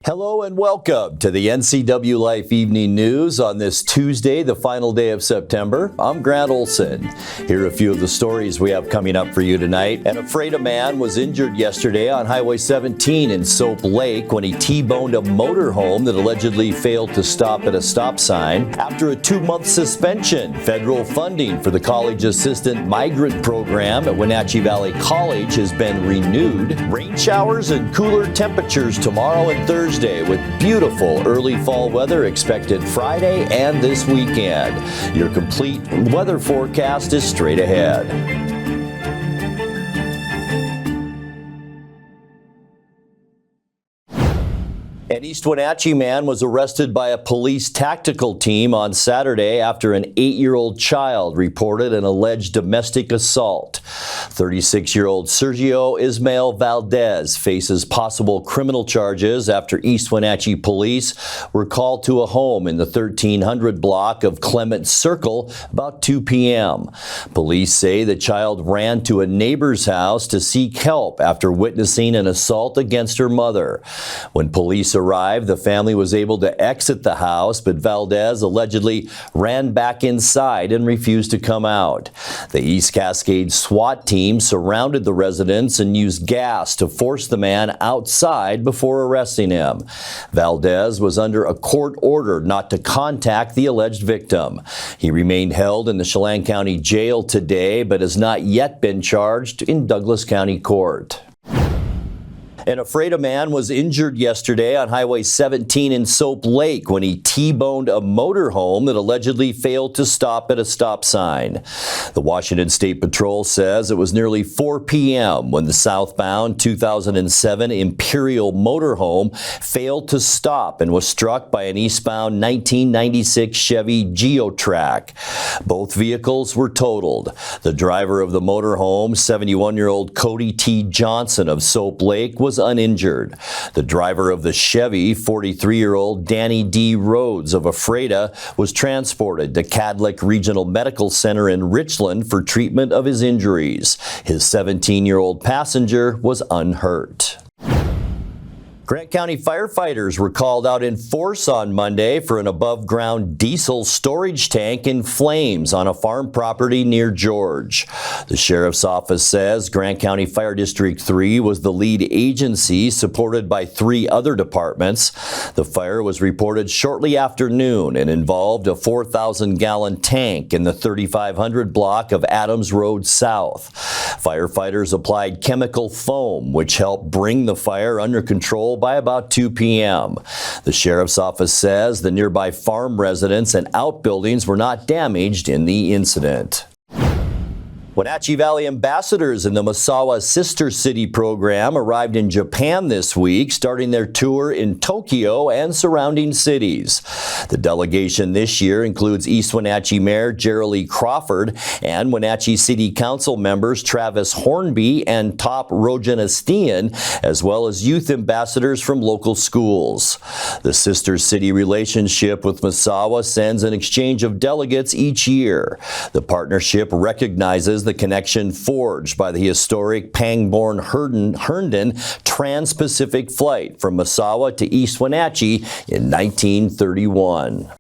Hello and welcome to the NCWLIFE Evening News on this Tuesday, the final day of September. I'm Grant Olson. Here are a few of the stories we have coming up for you tonight. An Ephrata man was injured yesterday on Highway 17 in Soap Lake when he T-boned a motorhome that allegedly failed to stop at a stop sign. After a 2-month suspension, federal funding for the College Assistant Migrant Program at Wenatchee Valley College has been renewed. Rain showers and cooler temperatures tomorrow and Thursday, with beautiful early fall weather expected Friday and this weekend. Your complete weather forecast is straight ahead. An East Wenatchee man was arrested by a police tactical team on Saturday after an 8-year-old child reported an alleged domestic assault. 36-year-old Sergio Ismael Valdez faces possible criminal charges after East Wenatchee police were called to a home in the 1300 block of Clement Circle about 2 p.m. Police say the child ran to a neighbor's house to seek help after witnessing an assault against her mother. When police arrived, the family was able to exit the house, but Valdez allegedly ran back inside and refused to come out. The East Cascade SWAT team surrounded the residence and used gas to force the man outside before arresting him. Valdez was under a court order not to contact the alleged victim. He remained held in the Chelan County Jail today, but has not yet been charged in Douglas County Court. An Ephrata man was injured yesterday on Highway 17 in Soap Lake when he T-boned a motorhome that allegedly failed to stop at a stop sign. The Washington State Patrol says it was nearly 4 p.m. when the southbound 2007 Imperial motorhome failed to stop and was struck by an eastbound 1996 Chevy Geotrack. Both vehicles were totaled. The driver of the motorhome, 71-year-old Cody T. Johnson of Soap Lake, was uninjured. The driver of the Chevy, 43-year-old Danny D. Rhodes of Ephrata, was transported to Cadlick Regional Medical Center in Richland for treatment of his injuries. His 17-year-old passenger was unhurt. Grant County firefighters were called out in force on Monday for an above-ground diesel storage tank in flames on a farm property near George. The sheriff's office says Grant County Fire District 3 was the lead agency, supported by 3 other departments. The fire was reported shortly after noon and involved a 4,000-gallon tank in the 3500 block of Adams Road South. Firefighters applied chemical foam, which helped bring the fire under control by about 2 p.m. The sheriff's office says the nearby farm residents and outbuildings were not damaged in the incident. Wenatchee Valley ambassadors in the Misawa Sister City program arrived in Japan this week, starting their tour in Tokyo and surrounding cities. The delegation this year includes East Wenatchee Mayor Gerald Crawford and Wenatchee City Council members Travis Hornby and Top Roganastian, as well as youth ambassadors from local schools. The Sister City relationship with Misawa sends an exchange of delegates each year. The partnership recognizes the connection forged by the historic Pangborn-Herndon Trans-Pacific flight from Misawa to East Wenatchee in 1931.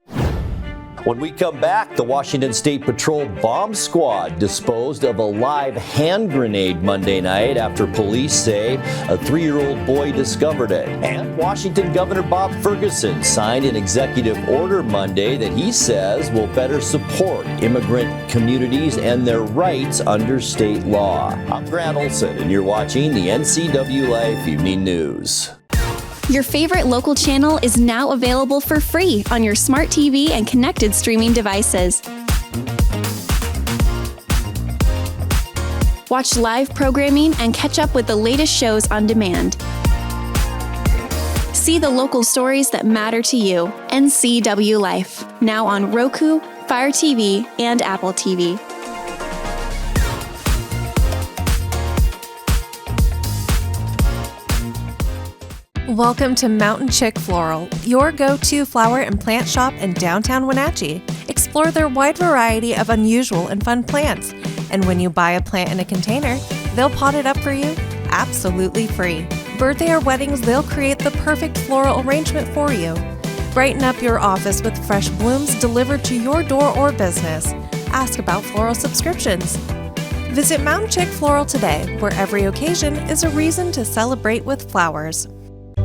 When we come back, the Washington State Patrol Bomb Squad disposed of a live hand grenade Monday night after police say a 3-year-old boy discovered it. And Washington Governor Bob Ferguson signed an executive order Monday that he says will better support immigrant communities and their rights under state law. I'm Grant Olson, and you're watching the NCWLIFE Evening News. Your favorite local channel is now available for free on your smart TV and connected streaming devices. Watch live programming and catch up with the latest shows on demand. See the local stories that matter to you. NCWLIFE, now on Roku, Fire TV, and Apple TV. Welcome to Mountain Chick Floral, your go-to flower and plant shop in downtown Wenatchee. Explore their wide variety of unusual and fun plants. And when you buy a plant in a container, they'll pot it up for you absolutely free. birthday or weddings, they'll create the perfect floral arrangement for you. Brighten up your office with fresh blooms delivered to your door or business. Ask about floral subscriptions. Visit Mountain Chick Floral today, where every occasion is a reason to celebrate with flowers.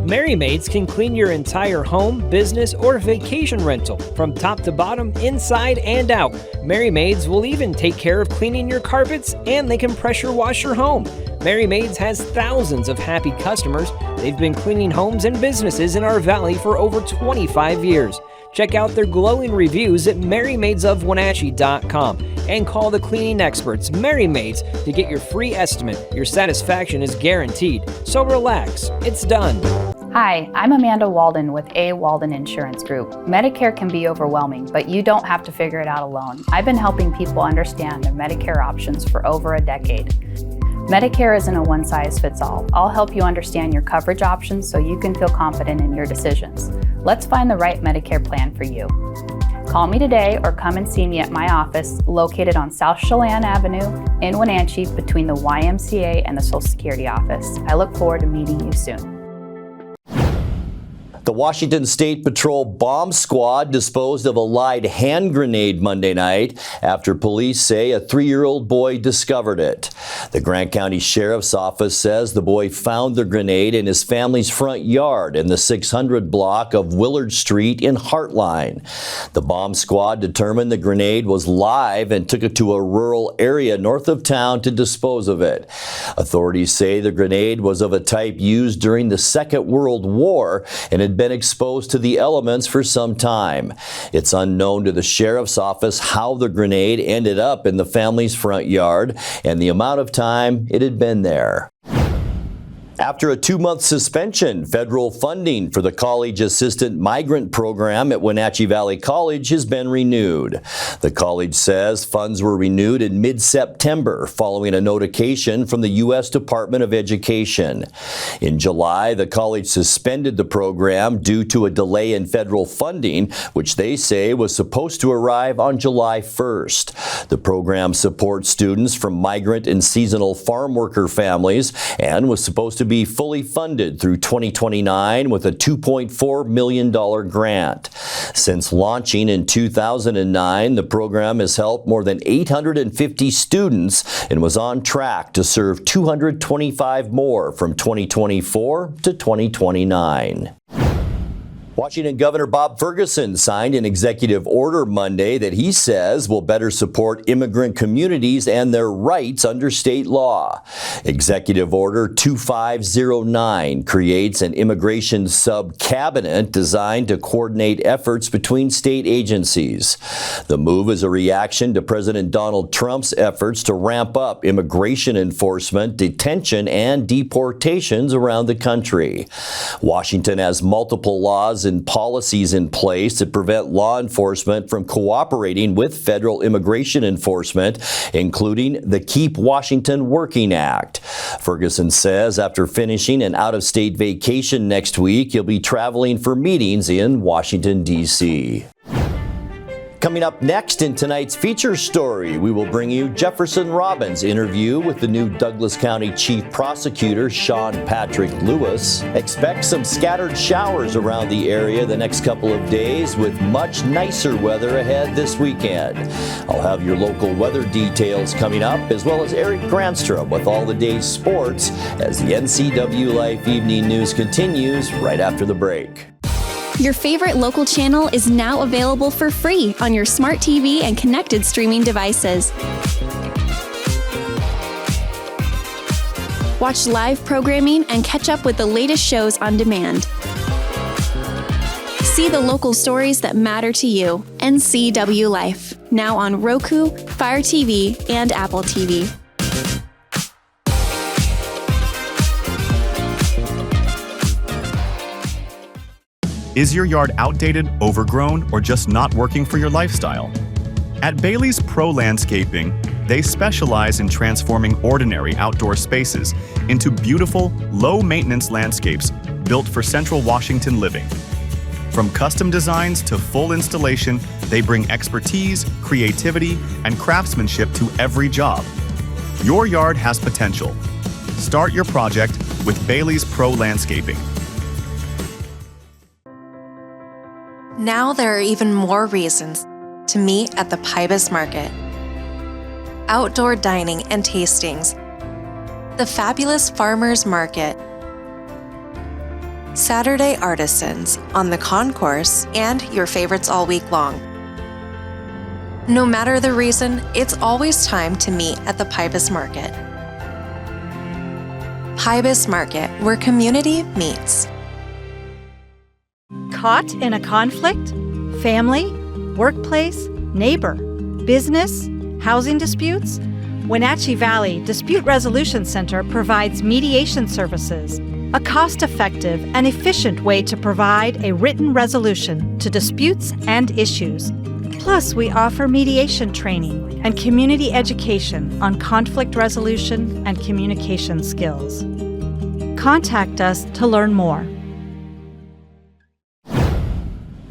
Merry Maids can clean your entire home, business, or vacation rental from top to bottom, inside and out. Merry Maids will even take care of cleaning your carpets, and they can pressure wash your home. Merry Maids has thousands of happy customers. They've been cleaning homes and businesses in our valley for over 25 years. Check out their glowing reviews at merrymaidesofwenatchee.com and call the cleaning experts, Merry Maids, to get your free estimate. Your satisfaction is guaranteed, so relax. It's done. Hi, I'm Amanda Walden with A. Walden Insurance Group. Medicare can be overwhelming, but you don't have to figure it out alone. I've been helping people understand their Medicare options for over a decade. Medicare isn't a one-size-fits-all. I'll help you understand your coverage options so you can feel confident in your decisions. Let's find the right Medicare plan for you. Call me today or come and see me at my office located on South Chelan Avenue in Wenatchee between the YMCA and the Social Security office. I look forward to meeting you soon. The Washington State Patrol bomb squad disposed of a live hand grenade Monday night after police say a 3-year-old boy discovered it. The Grant County Sheriff's Office says the boy found the grenade in his family's front yard in the 600 block of Willard Street in Heartline. The bomb squad determined the grenade was live and took it to a rural area north of town to dispose of it. Authorities say the grenade was of a type used during the Second World War and had been exposed to the elements for some time. It's unknown to the sheriff's office how the grenade ended up in the family's front yard and the amount of time it had been there. After a 2-month suspension, federal funding for the College Assistant Migrant Program at Wenatchee Valley College has been renewed. The college says funds were renewed in mid-September following a notification from the U.S. Department of Education. In July, the college suspended the program due to a delay in federal funding, which they say was supposed to arrive on July 1st. The program supports students from migrant and seasonal farm worker families and was supposed to be fully funded through 2029 with a $2.4 million grant. Since launching in 2009, the program has helped more than 850 students and was on track to serve 225 more from 2024 to 2029. Washington Governor Bob Ferguson signed an executive order Monday that he says will better support immigrant communities and their rights under state law. Executive Order 2509 creates an immigration sub-cabinet designed to coordinate efforts between state agencies. The move is a reaction to President Donald Trump's efforts to ramp up immigration enforcement, detention, and deportations around the country. Washington has multiple laws and policies in place that prevent law enforcement from cooperating with federal immigration enforcement, including the Keep Washington Working Act. Ferguson says after finishing an out-of-state vacation next week, he'll be traveling for meetings in Washington, D.C. Coming up next in tonight's feature story, we will bring you Jefferson Robbins' interview with the new Douglas County Chief Prosecutor, Sean Patrick Lewis. Expect some scattered showers around the area the next couple of days with much nicer weather ahead this weekend. I'll have your local weather details coming up, as well as Eric Granstrom with all the day's sports as the NCWLIFE Evening News continues right after the break. Your favorite local channel is now available for free on your smart TV and connected streaming devices. Watch live programming and catch up with the latest shows on demand. See the local stories that matter to you. NCWLIFE, now on Roku, Fire TV, and Apple TV. Is your yard outdated, overgrown, or just not working for your lifestyle? At Bailey's Pro Landscaping, they specialize in transforming ordinary outdoor spaces into beautiful, low-maintenance landscapes built for Central Washington living. From custom designs to full installation, they bring expertise, creativity, and craftsmanship to every job. Your yard has potential. Start your project with Bailey's Pro Landscaping. Now there are even more reasons to meet at the Pybus Market. Outdoor dining and tastings, the fabulous Farmers Market, Saturday artisans on the concourse, and your favorites all week long. No matter the reason, it's always time to meet at the Pybus Market. Pybus Market, where community meets. Caught in a conflict? Family? Workplace? Neighbor? Business? Housing disputes? Wenatchee Valley Dispute Resolution Center provides mediation services, a cost-effective and efficient way to provide a written resolution to disputes and issues. Plus, we offer mediation training and community education on conflict resolution and communication skills. Contact us to learn more.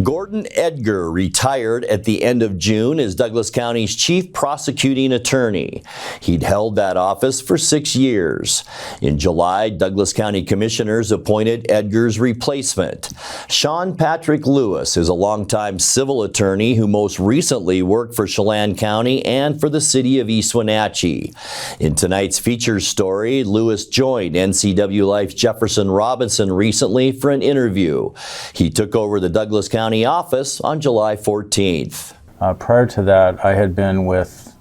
Gordon Edgar retired at the end of June as Douglas County's chief prosecuting attorney. He'd held that office for 6 years. In July, Douglas County Commissioners appointed Edgar's replacement. Sean Patrick Lewis is a longtime civil attorney who most recently worked for Chelan County and for the city of East Wenatchee. In tonight's feature story, Lewis joined NCWLIFE Jefferson Robinson recently for an interview. He took over the Douglas County office on July 14th. Prior to that, I had been with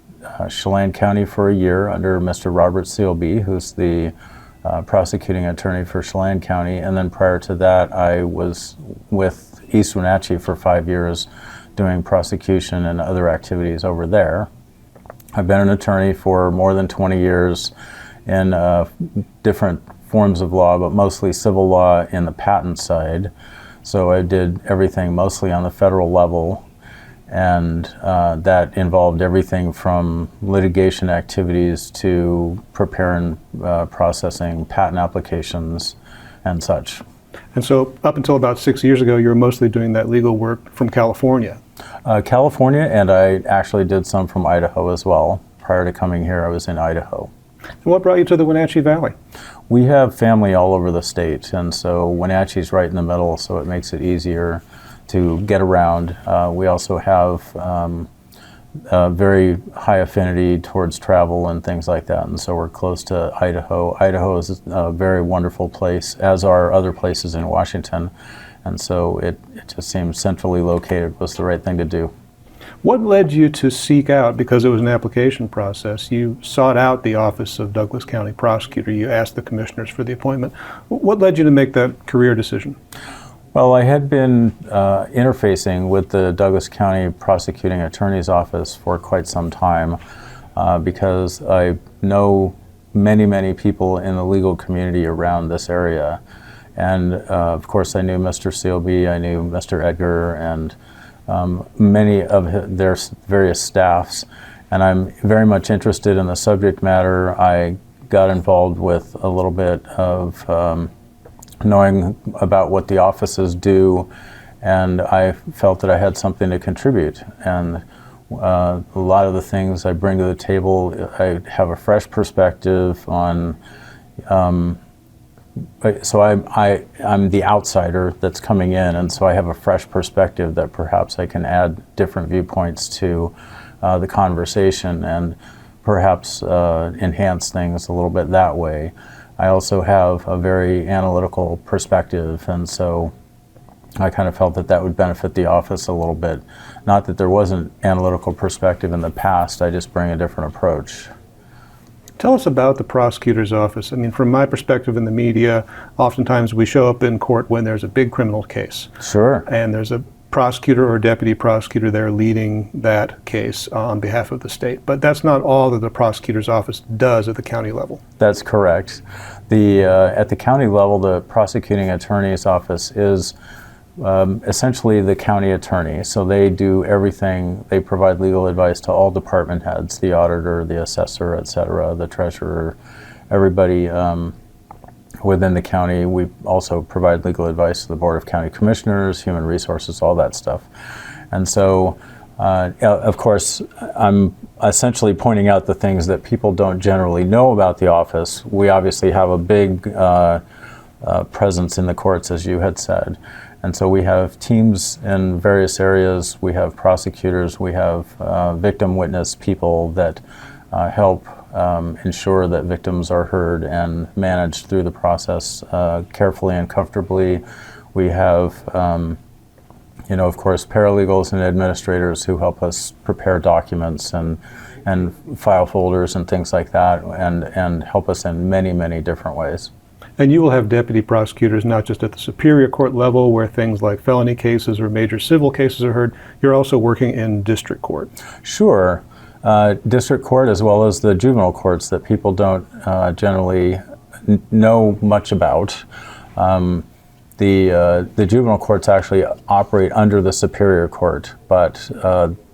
Chelan County for a year under Mr. Robert Sealby, who's the prosecuting attorney for Chelan County, and then prior to that, I was with East Wenatchee for 5 years doing prosecution and other activities over there. I've been an attorney for more than 20 years in different forms of law, but mostly civil law in the patent side. So I did everything mostly on the federal level, and that involved everything from litigation activities to preparing, processing patent applications and such. And so up until about 6 years ago, you were mostly doing that legal work from California. California, and I actually did some from Idaho as well. Prior to coming here, I was in Idaho. And what brought you to the Wenatchee Valley? We have family all over the state, and so Wenatchee's right in the middle, so it makes it easier to get around. We also have a very high affinity towards travel and things like that, and so we're close to Idaho. Idaho is a very wonderful place, as are other places in Washington, and so it just seemed centrally located was the right thing to do. What led you to seek out, because it was an application process, you sought out the office of Douglas County Prosecutor, you asked the commissioners for the appointment. What led you to make that career decision? Well, I had been interfacing with the Douglas County Prosecuting Attorney's Office for quite some time because I know many people in the legal community around this area. And of course I knew Mr. Sealby, I knew Mr. Edgar, and many of their various staffs, and I'm very much interested in the subject matter. I got involved with a little bit of knowing about what the offices do, and I felt that I had something to contribute. And a lot of the things I bring to the table, I have a fresh perspective on. So I'm the outsider that's coming in, and so I have a fresh perspective that perhaps I can add different viewpoints to the conversation and perhaps enhance things a little bit that way. I also have a very analytical perspective, and so I kind of felt that that would benefit the office a little bit. Not that there wasn't analytical perspective in the past, I just bring a different approach. Tell us about the prosecutor's office. I mean, from my perspective in the media, oftentimes we show up in court when there's a big criminal case. Sure. And there's a prosecutor or deputy prosecutor there leading that case on behalf of the state. But that's not all that the prosecutor's office does at the county level. That's correct. At the county level, the prosecuting attorney's office is essentially the county attorney. So they do everything. They provide legal advice to all department heads, the auditor, the assessor, etc., the treasurer, everybody within the county. We also provide legal advice to the Board of County Commissioners, Human Resources, all that stuff. And so Of course, I'm essentially pointing out the things that people don't generally know about the office. We obviously have a big presence in the courts, as you had said. And so we have teams in various areas. We have prosecutors. We have victim witness people that help ensure that victims are heard and managed through the process carefully and comfortably. We have of course, paralegals and administrators who help us prepare documents and file folders and things like that, and help us in many, many different ways. And you will have deputy prosecutors not just at the Superior Court level where things like felony cases or major civil cases are heard. You're also working in district court. Sure. District court as well as the juvenile courts that people don't generally know much about. The juvenile courts actually operate under the Superior Court, but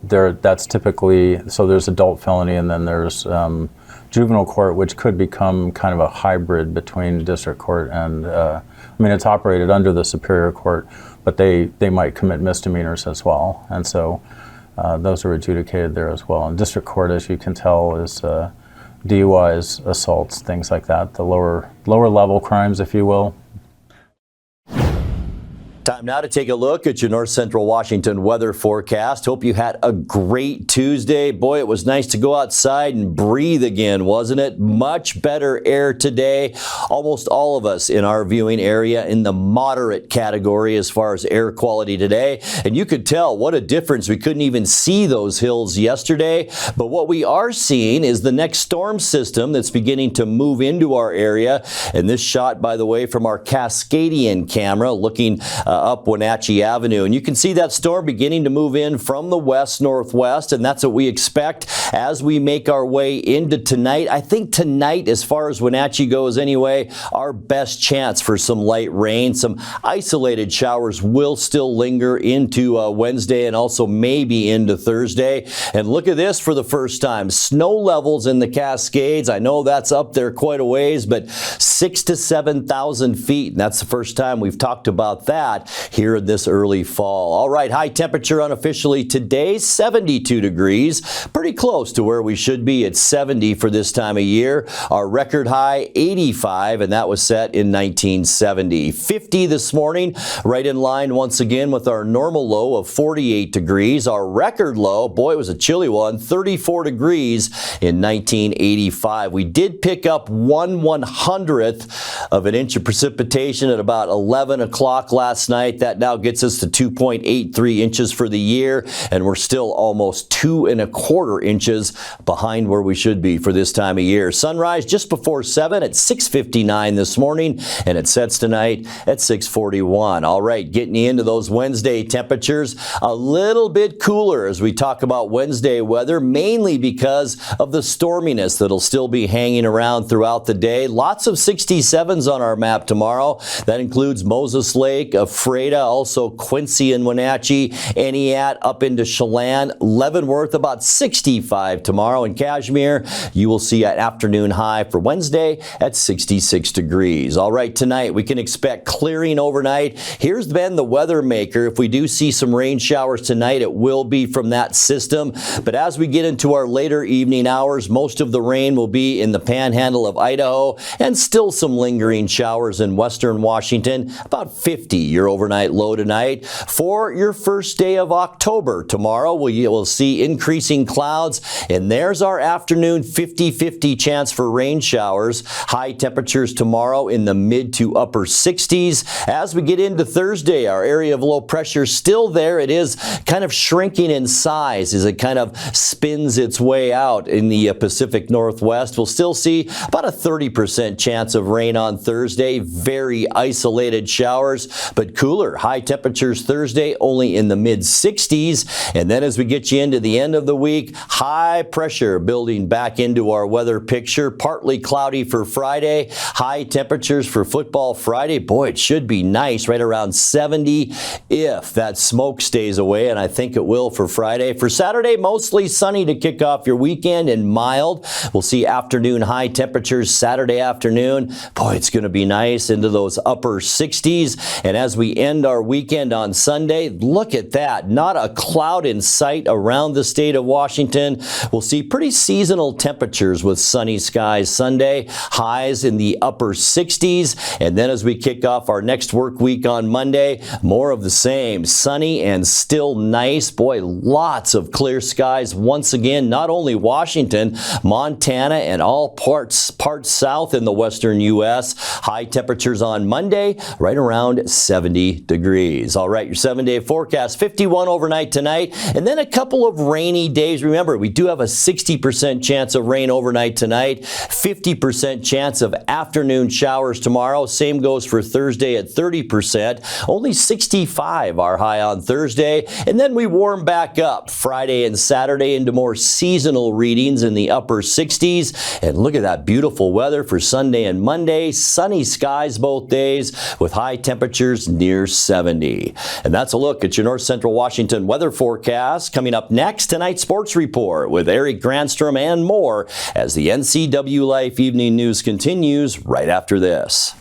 that's typically, so there's adult felony and then there's juvenile court, which could become kind of a hybrid between district court and, it's operated under the Superior Court, but they might commit misdemeanors as well. And so those are adjudicated there as well. And district court, as you can tell, is DUIs, assaults, things like that, the lower level crimes, if you will. Time now to take a look at your North Central Washington weather forecast. Hope you had a great Tuesday. Boy, it was nice to go outside and breathe again, wasn't it? Much better air today. Almost all of us in our viewing area in the moderate category as far as air quality today. And you could tell what a difference. We couldn't even see those hills yesterday. But what we are seeing is the next storm system that's beginning to move into our area. And this shot, by the way, from our Cascadian camera looking up Wenatchee Avenue. And you can see that storm beginning to move in from the west-northwest, and that's what we expect as we make our way into tonight. I think tonight, as far as Wenatchee goes anyway, our best chance for some light rain. Some isolated showers will still linger into Wednesday and also maybe into Thursday. And look at this for the first time. Snow levels in the Cascades. I know that's up there quite a ways, but 6,000 to 7,000 feet. And that's the first time we've talked about that here in this early fall. All right, high temperature unofficially today, 72 degrees. Pretty close to where we should be at 70 for this time of year. Our record high, 85, and that was set in 1970. 50 this morning, right in line once again with our normal low of 48 degrees. Our record low, boy, it was a chilly one, 34 degrees in 1985. We did pick up 1/100th of an inch of precipitation at about 11 o'clock last night. That now gets us to 2.83 inches for the year, and we're still almost 2¼ inches behind where we should be for this time of year. Sunrise just before 7 at 6:59 this morning, and it sets tonight at 6:41. All right, getting into those Wednesday temperatures, a little bit cooler as we talk about Wednesday weather, mainly because of the storminess that'll still be hanging around throughout the day. Lots of 67s on our map tomorrow. That includes Moses Lake, Freda, also Quincy and Wenatchee, Eniat up into Chelan, Leavenworth about 65 tomorrow. In Cashmere, you will see an afternoon high for Wednesday at 66 degrees. All right, tonight we can expect clearing overnight. Here's been the weather maker. If we do see some rain showers tonight, it will be from that system. But as we get into our later evening hours, most of the rain will be in the panhandle of Idaho and still some lingering showers in western Washington, about 50 your overnight low tonight. For your first day of October tomorrow, we will see increasing clouds, and there's our afternoon 50-50 chance for rain showers. High temperatures tomorrow in the mid to upper 60s. As we get into Thursday, our area of low pressure still there. It is kind of shrinking in size as it kind of spins its way out in the Pacific Northwest. We'll still see about a 30% chance of rain on Thursday. Very isolated showers, but cooler. High temperatures Thursday only in the mid 60s. And then as we get you into the end of the week, high pressure building back into our weather picture. Partly cloudy for Friday. High temperatures for football Friday. Boy, it should be nice, right around 70 if that smoke stays away, and I think it will for Friday. For Saturday, mostly sunny to kick off your weekend and mild. We'll see afternoon high temperatures Saturday afternoon. Boy, it's going to be nice into those upper 60s. And as we we end our weekend on Sunday. Look at that. Not a cloud in sight around the state of Washington. We'll see pretty seasonal temperatures with sunny skies Sunday, highs in the upper 60s. And then as we kick off our next work week on Monday, more of the same. Sunny and still nice. Boy, lots of clear skies once again. Not only Washington, Montana, and all parts south in the western U.S. High temperatures on Monday, right around 70 degrees. All right, your 7-day forecast, 51 overnight tonight, and then a couple of rainy days. Remember, we do have a 60% chance of rain overnight tonight, 50% chance of afternoon showers tomorrow. Same goes for Thursday at 30%. Only 65 are high on Thursday, and then we warm back up Friday and Saturday into more seasonal readings in the upper 60s. And look at that beautiful weather for Sunday and Monday. Sunny skies both days with high temperatures near 70. And that's a look at your North Central Washington weather forecast. Coming up next, tonight's sports report with Eric Granstrom and more as the NCWLIFE Evening News continues right after this.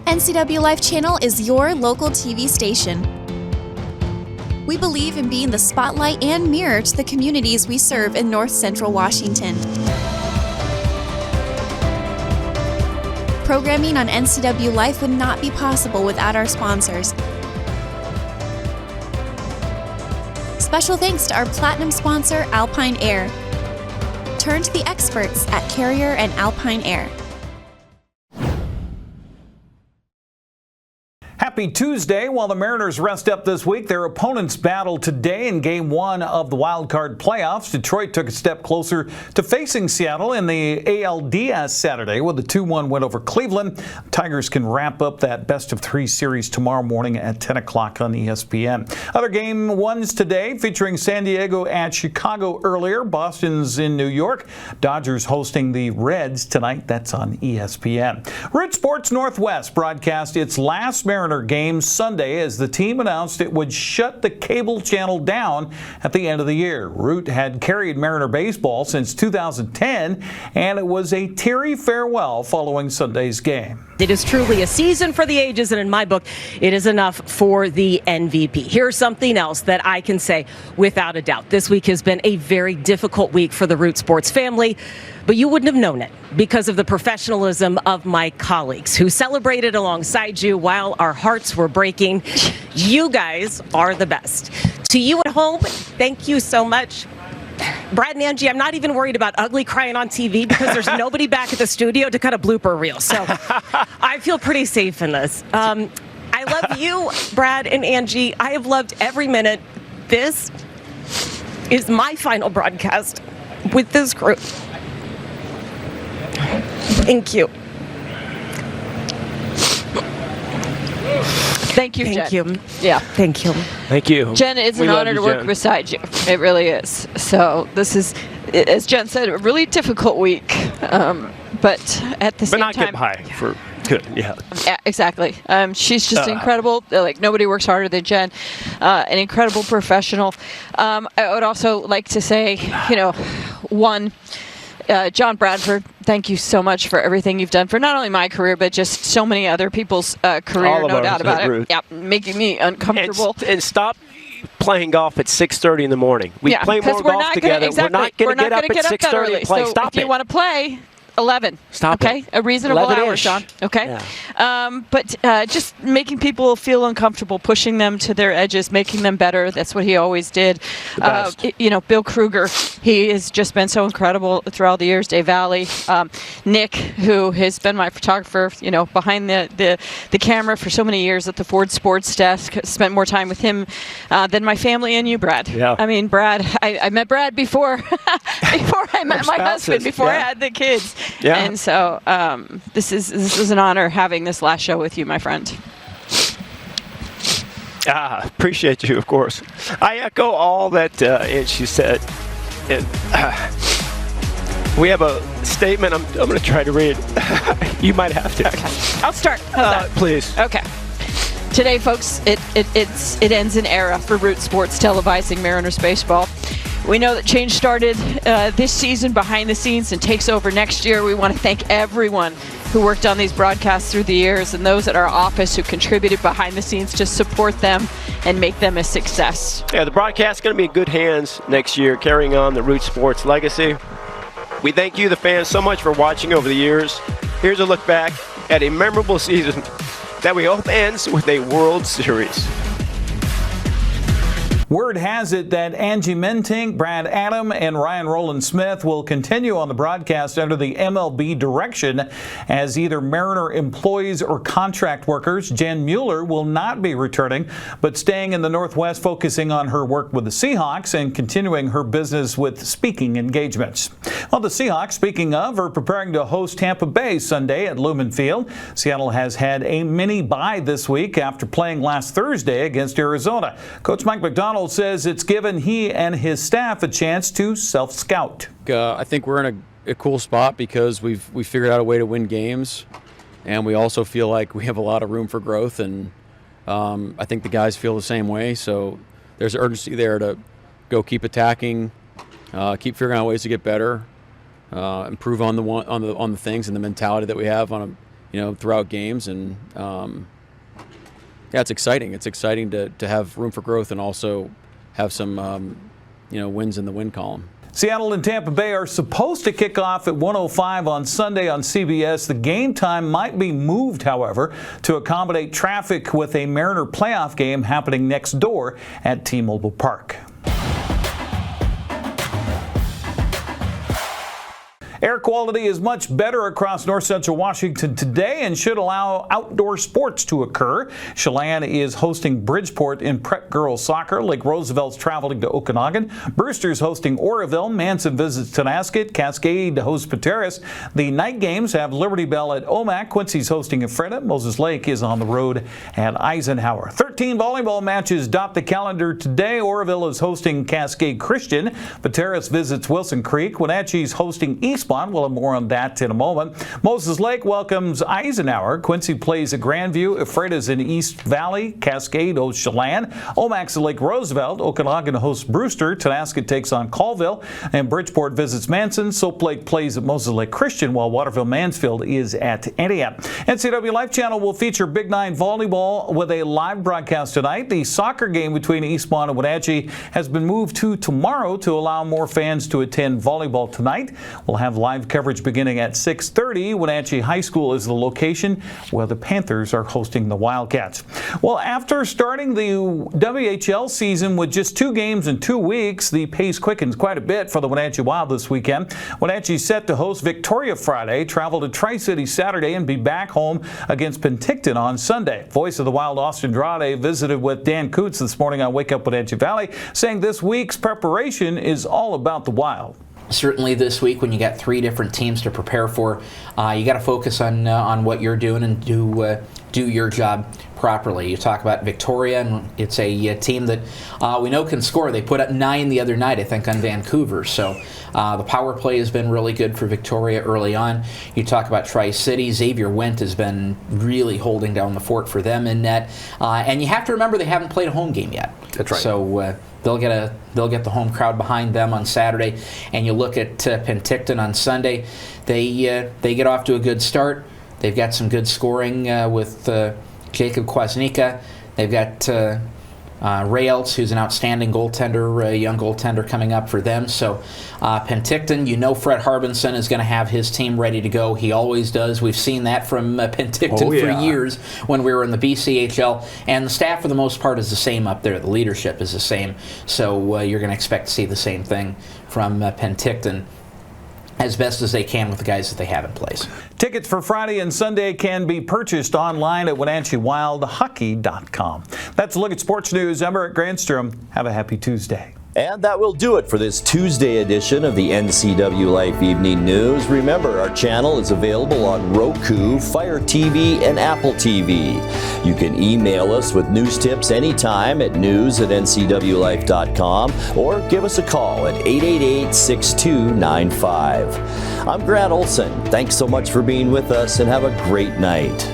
NCWLIFE Channel is your local TV station. We believe in being the spotlight and mirror to the communities we serve in North Central Washington. Programming on NCWLIFE would not be possible without our sponsors. Special thanks to our platinum sponsor, Alpine Air. Turn to the experts at Carrier and Alpine Air. Happy Tuesday. While the Mariners rest up this week, their opponents battle today in Game 1 of the Wild Card playoffs. Detroit took a step closer to facing Seattle in the ALDS Saturday with a 2-1 win over Cleveland. Tigers can wrap up that best-of-3 series tomorrow morning at 10 o'clock on ESPN. Other Game 1s today featuring San Diego at Chicago earlier. Boston's in New York. Dodgers hosting the Reds tonight. That's on ESPN. Root Sports Northwest broadcast its last Mariner game Sunday as the team announced it would shut the cable channel down at the end of the year. Root had carried Mariner baseball since 2010, and it was a teary farewell following Sunday's game. It is truly a season for the ages, and in my book, it is enough for the MVP. Here's something else that I can say without a doubt. This week has been a very difficult week for the Root Sports family, but you wouldn't have known it because of the professionalism of my colleagues who celebrated alongside you while our hearts were breaking. You guys are the best. To you at home, thank you so much. Brad and Angie, I'm not even worried about ugly crying on TV because there's nobody back at the studio to cut a blooper reel. So I feel pretty safe in this. I love you, Brad and Angie. I have loved every minute. This is my final broadcast with this group. Thank you. Thank you, Jen. Thank you. Yeah. Thank you. Thank you. Jen, it's an honor to work beside you. It really is. So this is, as Jen said, a really difficult week. But at the same time, not getting high for good. Yeah. Yeah, exactly. She's just incredible. Like, nobody works harder than Jen. An incredible professional. I would also like to say, John Bradford, thank you so much for everything you've done for not only my career, but just so many other people's career, no doubt about it. Yeah, making me uncomfortable. And stop playing golf at 6:30 in the morning. We play more golf together. We're not going to get up at 6:30 and play. So Stop if you want to play, 11. Stop okay? it. A reasonable hour, Sean. Okay? Yeah. But just making people feel uncomfortable, pushing them to their edges, making them better. That's what he always did. Bill Kruger, he has just been so incredible throughout the years. Dave Valley. Nick, who has been my photographer, behind the camera for so many years at the Ford Sports desk. Spent more time with him than my family and you, Brad. Yeah. I mean, Brad, I met Brad before I met my husband, before I had the kids. Yeah. And so this is an honor having this last show with you, my friend. Appreciate you, of course. I echo all that Angie said. And, we have a statement. I'm going to try to read. You might have to. Okay. I'll start. How's that? Please. Okay. Today, folks, it ends an era for Root Sports televising Mariners baseball. We know that change started this season behind the scenes and takes over next year. We want to thank everyone who worked on these broadcasts through the years and those at our office who contributed behind the scenes to support them and make them a success. Yeah, the broadcast is going to be in good hands next year, carrying on the Roots Sports legacy. We thank you, the fans, so much for watching over the years. Here's a look back at a memorable season that we hope ends with a World Series. Word has it that Angie Mentink, Brad Adam, and Ryan Roland Smith will continue on the broadcast under the MLB direction as either Mariner employees or contract workers. Jen Mueller will not be returning, but staying in the Northwest, focusing on her work with the Seahawks and continuing her business with speaking engagements. Well, the Seahawks, speaking of, are preparing to host Tampa Bay Sunday at Lumen Field. Seattle has had a mini bye this week after playing last Thursday against Arizona. Coach Mike McDonald says it's given he and his staff a chance to self-scout. I think we're in a cool spot because we figured out a way to win games, and we also feel like we have a lot of room for growth, and I think the guys feel the same way. So there's urgency there to go keep attacking, keep figuring out ways to get better, improve on the things and the mentality that we have throughout games, and yeah, it's exciting. It's exciting to have room for growth and also have some wins in the win column. Seattle and Tampa Bay are supposed to kick off at 1:05 on Sunday on CBS. The game time might be moved, however, to accommodate traffic with a Mariner playoff game happening next door at T-Mobile Park. Air quality is much better across north central Washington today and should allow outdoor sports to occur. Chelan is hosting Bridgeport in prep girls soccer. Lake Roosevelt's traveling to Okanagan. Brewster's hosting Oroville. Manson visits Tonasket. Cascade hosts Pateros. The night games have Liberty Bell at Omak. Quincy's hosting Ephrata. Moses Lake is on the road at Eisenhower. 13 volleyball matches dot the calendar today. Oroville is hosting Cascade Christian. Pateros visits Wilson Creek. Wenatchee's hosting East. We'll have more on that in a moment. Moses Lake welcomes Eisenhower. Quincy plays at Grandview. Ephrata's in East Valley. Cascade hosts Chelan. Omak's at Lake Roosevelt. Okanagan hosts Brewster. Tonasket takes on Colville. And Bridgeport visits Manson. Soap Lake plays at Moses Lake Christian, while Waterville Mansfield is at Antioch. NCWLIFE channel will feature Big Nine volleyball with a live broadcast tonight. The soccer game between Eastmont and Wenatchee has been moved to tomorrow to allow more fans to attend volleyball tonight. We'll have live coverage beginning at 6:30. Wenatchee High School is the location where the Panthers are hosting the Wildcats. Well, after starting the WHL season with just 2 games in 2 weeks, the pace quickens quite a bit for the Wenatchee Wild this weekend. Wenatchee's set to host Victoria Friday, travel to Tri-City Saturday, and be back home against Penticton on Sunday. Voice of the Wild, Austin Drade, visited with Dan Coots this morning on Wake Up Wenatchee Valley, saying this week's preparation is all about the Wild. Certainly this week, when you got 3 different teams to prepare for, you got to focus on what you're doing and do your job properly. You talk about Victoria, and it's a team that we know can score. They put up 9 the other night, I think, on Vancouver. So the power play has been really good for Victoria early on. You talk about Tri-City. Xavier Wendt has been really holding down the fort for them in net. And you have to remember they haven't played a home game yet. That's right. So they'll get the home crowd behind them on Saturday. And you look at Penticton on Sunday. They get off to a good start. They've got some good scoring with Jacob Kwasnika. They've got Rails, who's an outstanding goaltender, a young goaltender coming up for them. So Penticton, Fred Harbinson is going to have his team ready to go. He always does. We've seen that from Penticton for years when we were in the BCHL. And the staff, for the most part, is the same up there. The leadership is the same. So you're going to expect to see the same thing from Penticton, as best as they can with the guys that they have in place. Tickets for Friday and Sunday can be purchased online at WenatcheeWildHockey.com. That's a look at sports news. I'm Eric Granstrom. Have a happy Tuesday. And that will do it for this Tuesday edition of the NCWLIFE Evening News. Remember, our channel is available on Roku, Fire TV, and Apple TV. You can email us with news tips anytime at news@ncwlife.com or give us a call at 888-6295. I'm Grant Olson. Thanks so much for being with us, and have a great night.